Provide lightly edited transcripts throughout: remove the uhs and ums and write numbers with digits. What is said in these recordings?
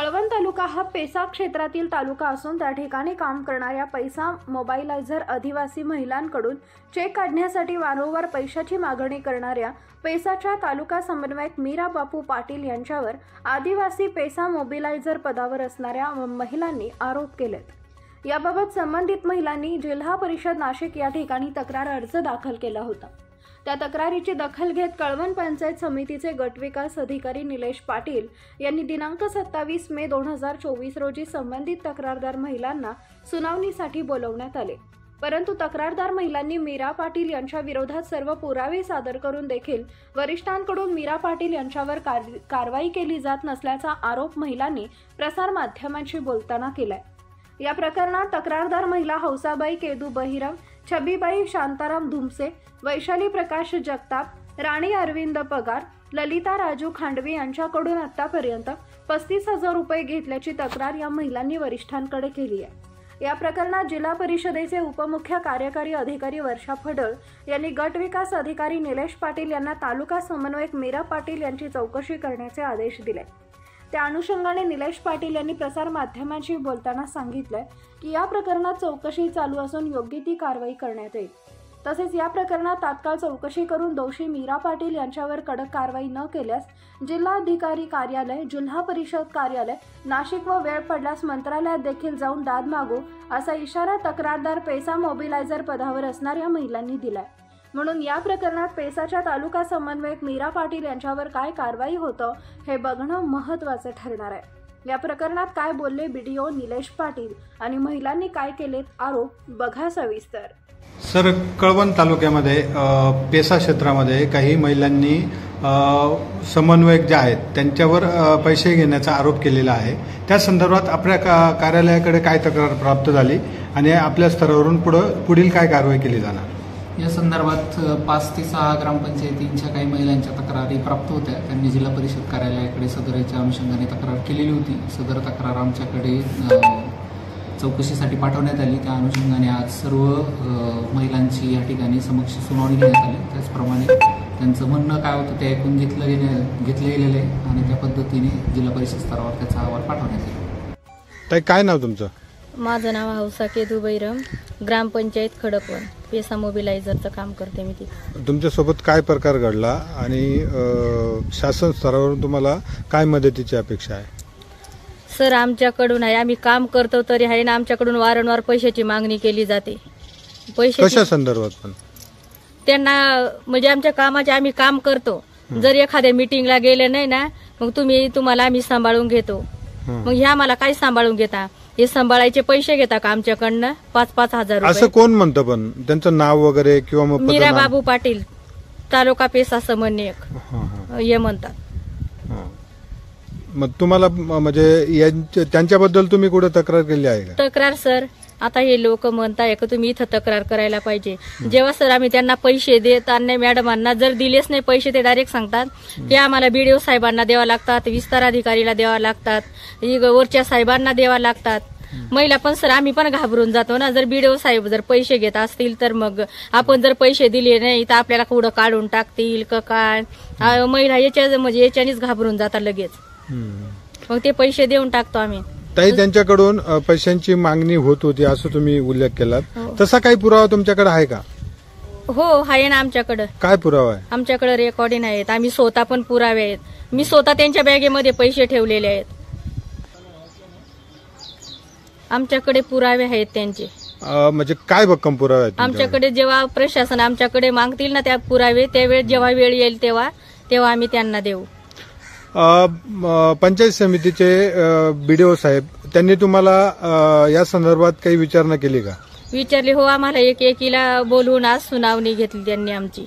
कळवण तालुका हा पेसा क्षेत्रातील तालुका असून त्या ठिकाणी काम करणाऱ्या पैसा मोबाईलायझर आदिवासी महिलांकडून चेक काढण्यासाठी वारंवार पैशाची मागणी करणाऱ्या पेसाच्या तालुका समन्वयक मीरा बापू पाटील यांच्यावर आदिवासी पेसा मोबिलायझर पदावर असणाऱ्या महिलांनी आरोप केलेत। याबाबत संबंधित महिलांनी जिल्हा परिषद नाशिक या ठिकाणी तक्रार अर्ज दाखल केला होता। त्या तक्रारीची दखल घेत कळवण पंचायत समितीचे गटविकास अधिकारी निलेश पाटील यांनी दिनांक 27 मे 2024 रोजी संबंधित तक्रारदार महिलांना सुनावणीसाठी बोलवण्यात आले, परंतु तक्रारदार महिलांनी मीरा पाटील यांच्या विरोधात सर्व पुरावे सादर करून देखील वरिष्ठांकडून मीरा पाटील यांच्यावर कारवाई केली जात नसल्याचा आरोप महिलांनी प्रसार माध्यमांशी बोलताना केलाय। या प्रकरणात तक्रारदार महिला हौसाबाई केदू बहिरम, छबीबाई शांताराम धुमसे, वैशाली प्रकाश जगताप, राणी अरविंद पगार, ललिता राजू खांडवे यांच्याकडून आतापर्यंत 35,000 रुपये घेतल्याची तक्रार या महिलांनी वरिष्ठांकडे केली आहे। या प्रकरणात जिल्हा परिषदेचे उपमुख्य कार्यकारी अधिकारी वर्षा फडळ यांनी गट विकास अधिकारी निलेश पाटील यांना तालुका समन्वयक मीरा पाटील यांची चौकशी करण्याचे आदेश दिले। त्या अनुषंगाने निलेश पाटील यांनी प्रसार माध्यमांशी बोलताना सांगितले की या प्रकरणात चौकशी चालू असून योग्य ती कारवाई करण्यात येईल। तसेच या प्रकरणात तात्काळ चौकशी करून दोषी मीरा पाटील यांच्यावर कडक कारवाई न केल्यास जिल्हाधिकारी कार्यालय, जिल्हा परिषद कार्यालय नाशिक व वेळ पडल्यास मंत्रालयात देखील जाऊन दाद मागू असा इशारा तक्रारदार पेसा मोबिलायझर पदावर असणाऱ्या महिलांनी दिलाय। म्हणून या प्रकरणात पेसाच्या तालुका समन्वयक मीरा पाटील यांच्यावर काय कारवाई होतं हे बघणं महत्त्वाचं ठरणार आहे। या प्रकरणात काय बोलले बीडीओ निलेश पाटील आणि महिलांनी काय केलेत आरोप बघा सविस्तर। सर, कळवण तालुक्यामध्ये पेसा क्षेत्रामध्ये काही महिलांनी समन्वयक जे आहेत त्यांच्यावर पैसे घेण्याचा आरोप केलेला आहे। त्या संदर्भात आपल्या कार्यालयाकडे काय तक्रार प्राप्त झाली आणि आपल्या स्तरावरून पुढील काय कारवाई केली जाणार? या संदर्भात 5 ते 6 ग्रामपंचायतींच्या काही महिलांच्या तक्रारी प्राप्त होत्या। त्यांनी जिल्हा परिषद कार्यालयाकडे सदरच्या अनुषंगाने तक्रार केलेली होती। सदर तक्रार आमच्याकडे चौकशीसाठी पाठवण्यात आली। त्या अनुषंगाने आज सर्व महिलांची या ठिकाणी समक्ष सुनावणी घेण्यात आली। त्याचप्रमाणे त्यांचं म्हणणं काय होतं ते ऐकून घेतलं गेलेलं आहे आणि त्या पद्धतीने जिल्हा परिषद स्तरावर त्याचा अहवाल पाठवण्यात येईल। ताई, काय नाव तुमचं? माझं नाव हौसा केदू बहिरम, ग्रामपंचायत खडकवण, पेसा मोबिलायझरचं काम करते मी तिथे। तुमच्यासोबत काय प्रकार घडला आणि शासन स्तरावरून तुम्हाला काय मदतीची अपेक्षा आहे? सर, आमच्याकडून आहे, आम्ही काम करतो तरी आहे ना, आमच्याकडून वारंवार पैशाची मागणी केली जाते। पैसे कशा संदर्भात? पण त्यांना म्हणजे आमच्या कामाचे आम्ही काम करतो, जर एखाद्या मीटिंगला गेले नाही ना, मग तुम्हाला आम्ही सांभाळून घेतो। मग ह्या मला काय सांभाळून घेता? हे सांभाळायचे पैसे घेता का आमच्याकडनं? 5-5 हजार रुपये। असं कोण म्हणतं? पण त्यांचं नाव वगैरे किंवा मग मीरा बापू पाटील, तालुका पेसा समन्वयक हे म्हणतात। मग तुम्हाला म्हणजे त्यांच्याबद्दल तुम्ही कुठे तक्रार केली आहे का? तक्रार सर, आता हे लोक म्हणताय की तुम्ही इथं तक्रार करायला पाहिजे। जेव्हा सर आम्ही त्यांना पैसे देत आणि मॅडमांना जर दिलेच नाही पैसे, ते डायरेक्ट सांगतात की आम्हाला बीडीओ साहेबांना द्यावा लागतात, विस्तार अधिकारीला द्यावा लागतात, वरच्या साहेबांना द्यावा लागतात। महिला पण सर आम्ही पण घाबरून जातो ना, जर बीडीओ साहेब जर पैसे घेत असतील तर मग आपण जर पैसे दिले नाही तर आपल्याला कुठं काढून टाकतील का काय? महिला याच्यानेच घाबरून जातात लगेच, मग ते पैसे देऊन टाकतो आम्ही। ताई, त्यांच्याकडून पैशांची मागणी होत होती असं तुम्ही उल्लेख केलात, तसा काही पुरावा तुमच्याकडे आहे का? हो, आहे ना आमच्याकडे। काय पुरावा आहे? आमच्याकडे रेकॉर्डिंग आहेत, आम्ही स्वतः पण पुरावे आहेत। मी स्वतः त्यांच्या बॅगेमध्ये पैसे ठेवलेले आहेत, आमच्याकडे पुरावे आहेत त्यांचे। म्हणजे काय भक्कम पुरावे आहेत आमच्याकडे? जेव्हा प्रशासन आमच्याकडे मागतील ना त्या पुरावे, त्यावेळेस जेव्हा वेळ येईल तेव्हा आम्ही त्यांना देऊ। पंचायत समितीचे बीडीओ साहेब त्यांनी तुम्हाला या संदर्भात काही विचारणा केली का? विचारली हो, आम्हाला एकीला बोलवून आज सुनावणी घेतली त्यांनी आमची।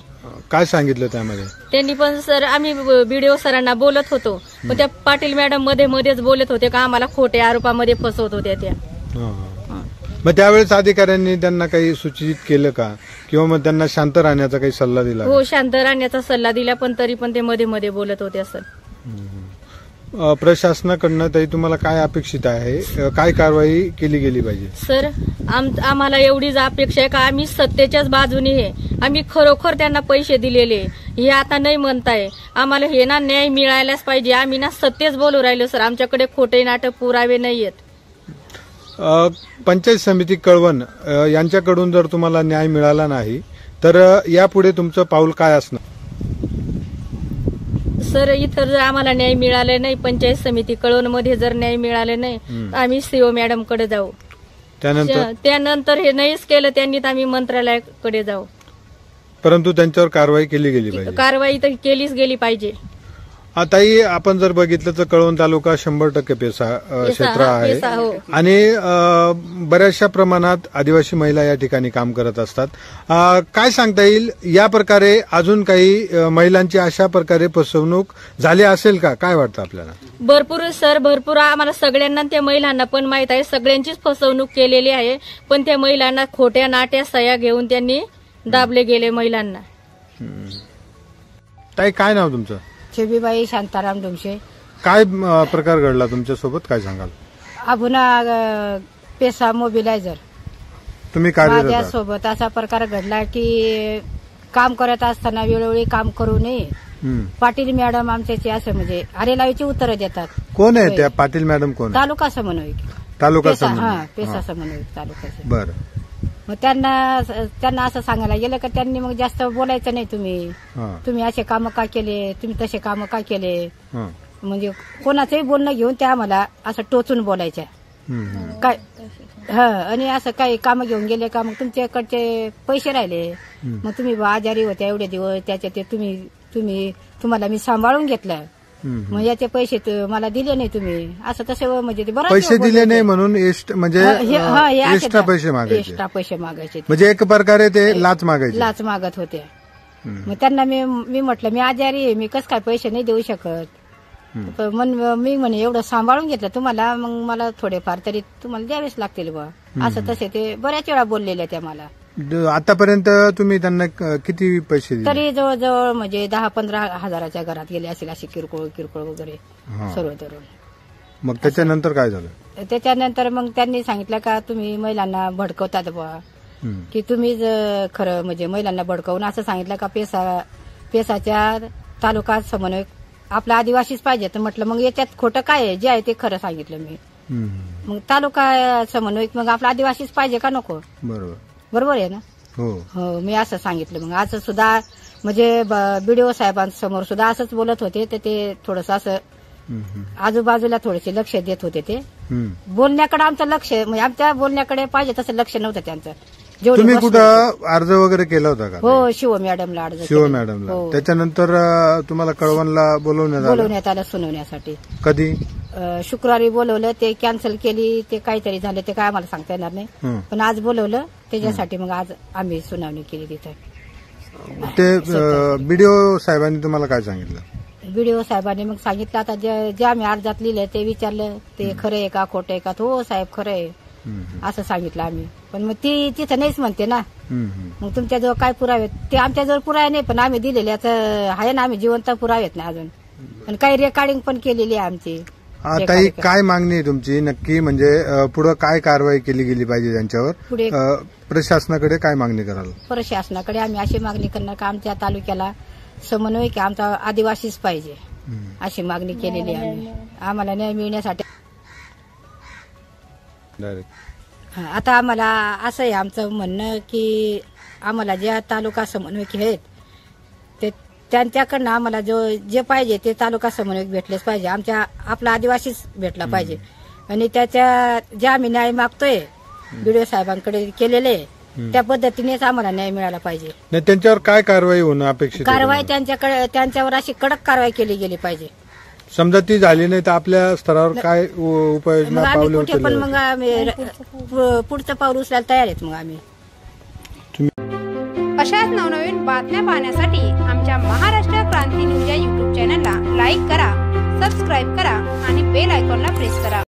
काय सांगितलं त्यामध्ये? त्यांनी पण सर आम्ही बीडीओ सरांना बोलत होतो, पण त्या पाटील मॅडम मध्येच बोलत होते का आम्हाला खोट्या आरोपामध्ये फसवत होत्या त्या। मग त्यावेळेस अधिकाऱ्यांनी त्यांना काही सूचित केलं का किंवा मग त्यांना शांत राहण्याचा काही सल्ला दिला? हो, शांत राहण्याचा सल्ला दिला, पण तरी पण ते मध्ये बोलत होते सर। प्रशासनाकडनं तरी तुम्हाला काय अपेक्षित आहे? काय कारवाई केली गेली पाहिजे? सर, आम्हाला एवढीच अपेक्षा आहे का आम्ही सत्तेच्याच बाजूने आहे, आम्ही खरोखर त्यांना पैसे दिलेले, हे आता नाही म्हणताय. आम्हाला हे ना न्याय मिळायलाच पाहिजे. आम्ही ना सत्यच बोलू राहिलो सर, आमच्याकडे खोटे नाटक पुरावे नाहीयेत. पंचायत समिती कळवण यांच्याकडून जर तुम्हाला न्याय मिळाला नाही तर यापुढे तुमचं पाऊल काय असणार? सर इतर जर आम्हाला न्याय मिळाले नाही, पंचायत समिती कळवण मध्ये जर न्याय मिळाले नाही तर आम्ही सीओ मॅडम कडे जाऊ. त्यानंतर हे नाहीच केलं त्यांनी तर आम्ही मंत्रालयाकडे जाऊ. परंतु त्यांच्यावर कारवाई केली गेली पाहिजे. कारवाई तर केलीच गेली पाहिजे. आताही आपण जर बघितलं तर कळवण तालुका 100% पेसा क्षेत्र आहे आणि बऱ्याचशा प्रमाणात आदिवासी महिला या ठिकाणी काम करत असतात. काय सांगता येईल या प्रकारे अजून काही महिलांची अशा प्रकारे फसवणूक झाली असेल का? काय वाटतं आपल्याला? भरपूर सर, भरपूर आम्हाला सगळ्यांना, त्या महिलांना पण माहित आहे, सगळ्यांचीच फसवणूक केलेली आहे. पण त्या महिलांना खोट्या नाट्या सह्या घेऊन त्यांनी दाबले गेले महिलांना. ताई, काय नाव तुमचं? छबीबाई शांताराम डोंगशे. काय प्रकार घडला तुमच्या सोबत, काय सांगाल? अभुना पेसा मोबिलायझर तुम्ही कार्यरत माझ्या सोबत असा प्रकार घडला की काम करत असताना वेळोवेळी काम करू नये. पाटील मॅडम आमच्याची असं म्हणजे अरेलावीची उत्तरं देतात. कोण आहे त्या पाटील मॅडम? कोण? तालुका समन्वयक. तालुका पेसा समन्वयक तालुका. बरं. मग त्यांना असं सांगायला गेलं का त्यांनी मग जास्त बोलायचं नाही. तुम्ही असे कामं का केले, तुम्ही तसे कामं का केले, म्हणजे कोणाचंही बोलणं घेऊन त्या आम्हाला असं टोचून बोलायच्या. काय आणि असं काही कामं घेऊन गेले का मग तुमच्याकडचे पैसे राहिले, मग तुम्ही आजारी होत्या एवढे दिवस, त्याच्या ते तुम्हाला मी सांभाळून घेतलं, मग याचे पैसे मला दिले नाही तुम्ही, असं तसं म्हणजे पैसे दिले नाही म्हणून म्हणजे एक्स्ट्रा पैसे मागायचे. म्हणजे एक प्रकारे ते लाच मागत होते. मग त्यांना मी म्हटलं मी आजारी आहे, मी कसं काय पैसे नाही देऊ शकत. मी म्हणे एवढं सांभाळून घेतलं तुम्हाला, मग मला थोडेफार तरी तुम्हाला द्यावेच लागतील बा, असं तसे ते बऱ्याच वेळा बोललेल्या त्या मला. आतापर्यंत तुम्ही त्यांना किती पैसे दिले? तरी जवळजवळ म्हणजे 10-15 हजाराच्या घरात गेले असेल, अशी किरकोळ वगैरे सर्व धरून. मग त्याच्यानंतर काय झालं? त्याच्यानंतर मग त्यांनी सांगितलं का तुम्ही महिलांना भडकवतात बा, की तुम्हीच खरं म्हणजे महिलांना भडकवून असं सांगितलं का पेसाच्या तालुका समन्वयक आपला आदिवासीच पाहिजे. तर म्हटलं मग याच्यात खोटं काय आहे, जे आहे ते खरं सांगितलं मी. मग तालुका समन्वयक मग आपला आदिवासीच पाहिजे का नको? बरोबर आहे ना? हो, मी असं सांगितलं. मग असं सुद्धा म्हणजे बीडीओ साहेबांसमोर सुद्धा असंच बोलत होते. तर ते थोडस असं आजूबाजूला थोडेसे लक्ष देत होते. ते बोलण्याकडे आमचं लक्ष म्हणजे आमच्या बोलण्याकडे पाहिजे तसं लक्ष नव्हतं त्यांचं. तुम्ही कुठं अर्ज वगैरे केला होता का? हो, शिव मॅडमला अर्ज. शिव मॅडमला. त्याच्यानंतर तुम्हाला कळवणला बोलवण्यात आलं सुनावण्यासाठी. कधी? शुक्रवारी बोलवलं, ते कॅन्सल केली, ते काहीतरी झालं, ते काय आम्हाला सांगता येणार नाही. पण आज बोलवलं त्याच्यासाठी मग आज आम्ही सुनावणी केली तिथे. ते बीडीओ साहेबांनी तुम्हाला काय सांगितलं? बीडीओ साहेबांनी मग सांगितलं आता जे आम्ही अर्जात लिहिलं ते विचारलं, ते खरं आहे का खोटं आहे का? हो साहेब खरं आहे असं सांगितलं आम्ही. पण मग ती तिथं नाहीच म्हणते ना. मग तुमच्याजवळ काय पुरावे? ते आमच्याजवळ पुरावे नाही, पण आम्ही दिलेल्याच आहे ना, आम्ही जिवंत पुरावेत ना अजून. आणि काही रेकॉर्डिंग पण केलेली आहे आमची. ताई, काय मागणी आहे तुमची नक्की? म्हणजे पुढे काय कारवाई केली गेली पाहिजे त्यांच्यावर? पुढे प्रशासनाकडे काय मागणी कराल? प्रशासनाकडे आम्ही अशी मागणी करणार का आमच्या तालुक्याला समन्वयक आमचा आदिवासीच पाहिजे, अशी मागणी केलेली आहे आम्हाला न्याय मिळण्यासाठी. आता आम्हाला असं आहे आमचं म्हणणं की आम्हाला ज्या तालुका समन्वयक आहेत ते त्यांच्याकडनं आम्हाला जे पाहिजे ते तालुका समन्वयक भेटलेच पाहिजे. आपला आदिवासीच भेटला पाहिजे. आणि त्याच्या जे आम्ही न्याय मागतोय बीडीओ साहेबांकडे केलेले त्या पद्धतीनेच आम्हाला न्याय मिळाला पाहिजे. त्यांच्यावर काय कारवाई होणं अपेक्षित? कारवाई त्यांच्यावर अशी कडक कारवाई केली गेली पाहिजे. समजा ती झाली नाही तर आपल्या स्तरावर काय उपाययोजना पावले कुठे पण मग आम्ही पुढचं पाऊल उचलायला तयार आहेत. मग आम्ही अशाच नवनवीन बातम्या पाहण्यासाठी आमच्या महाराष्ट्र क्रांती न्यूज या युट्यूब चॅनलला लाईक करा, सबस्क्राईब करा आणि बेल आयकॉनला प्रेस करा.